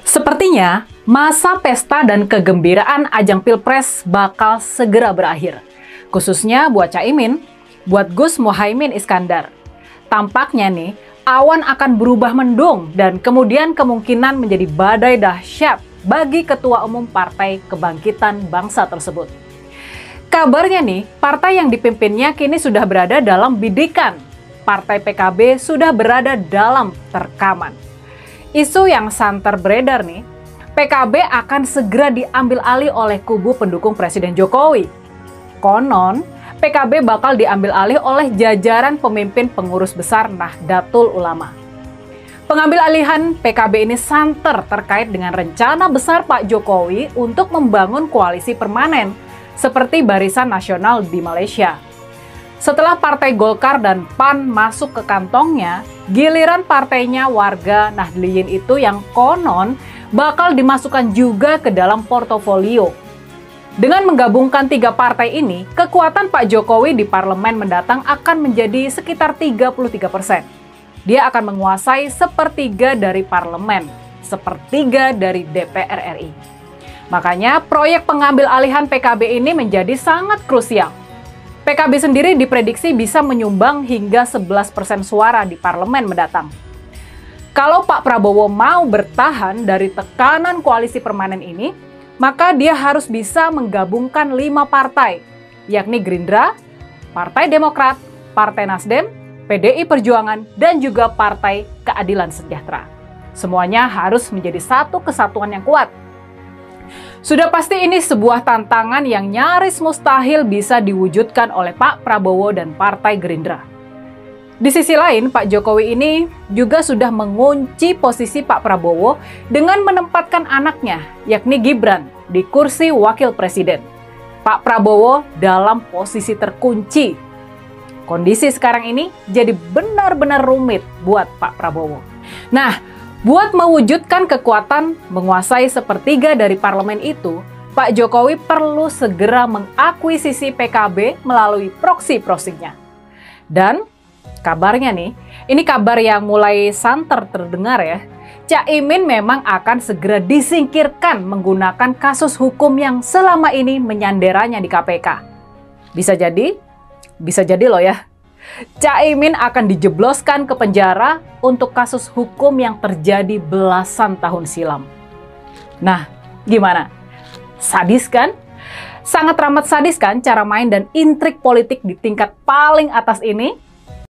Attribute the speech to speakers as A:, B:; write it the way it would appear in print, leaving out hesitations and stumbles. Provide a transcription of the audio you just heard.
A: Sepertinya, masa pesta dan kegembiraan ajang Pilpres bakal segera berakhir. Khususnya buat Caimin, buat Gus Muhaimin Iskandar. Tampaknya nih, awan akan berubah mendung dan kemudian kemungkinan menjadi badai dahsyat bagi Ketua Umum Partai Kebangkitan Bangsa tersebut. Kabarnya nih, partai yang dipimpinnya kini sudah berada dalam bidikan. Partai PKB sudah berada dalam terkaman. Isu yang santer beredar nih, PKB akan segera diambil alih oleh kubu pendukung Presiden Jokowi. Konon, PKB bakal diambil alih oleh jajaran pemimpin pengurus besar Nahdlatul Ulama. Pengambil alihan PKB ini santer terkait dengan rencana besar Pak Jokowi untuk membangun koalisi permanen, seperti Barisan Nasional di Malaysia. Setelah Partai Golkar dan PAN masuk ke kantongnya, giliran partainya warga Nahdliyin itu yang konon bakal dimasukkan juga ke dalam portofolio. Dengan menggabungkan 3 partai ini, kekuatan Pak Jokowi di parlemen mendatang akan menjadi sekitar 33%. Dia akan menguasai sepertiga dari parlemen, sepertiga dari DPR RI. Makanya proyek pengambil alihan PKB ini menjadi sangat krusial. PKB sendiri diprediksi bisa menyumbang hingga 11% suara di parlemen mendatang. Kalau Pak Prabowo mau bertahan dari tekanan koalisi permanen ini, maka dia harus bisa menggabungkan 5 partai, yakni Gerindra, Partai Demokrat, Partai Nasdem, PDI Perjuangan, dan juga Partai Keadilan Sejahtera. Semuanya harus menjadi satu kesatuan yang kuat. Sudah pasti ini sebuah tantangan yang nyaris mustahil bisa diwujudkan oleh Pak Prabowo dan Partai Gerindra. Di sisi lain, Pak Jokowi ini juga sudah mengunci posisi Pak Prabowo dengan menempatkan anaknya, yakni Gibran, di kursi Wakil Presiden. Pak Prabowo dalam posisi terkunci. Kondisi sekarang ini jadi benar-benar rumit buat Pak Prabowo. Nah, buat mewujudkan kekuatan menguasai sepertiga dari parlemen itu, Pak Jokowi perlu segera mengakuisisi PKB melalui proksi-proksinya. Dan kabarnya nih, ini kabar yang mulai santer terdengar ya, Caimin memang akan segera disingkirkan menggunakan kasus hukum yang selama ini menyanderanya di KPK. Bisa jadi loh ya. Caimin akan dijebloskan ke penjara untuk kasus hukum yang terjadi belasan tahun silam. Nah, gimana? Sadis kan? Sangat amat sadis kan cara main dan intrik politik di tingkat paling atas ini?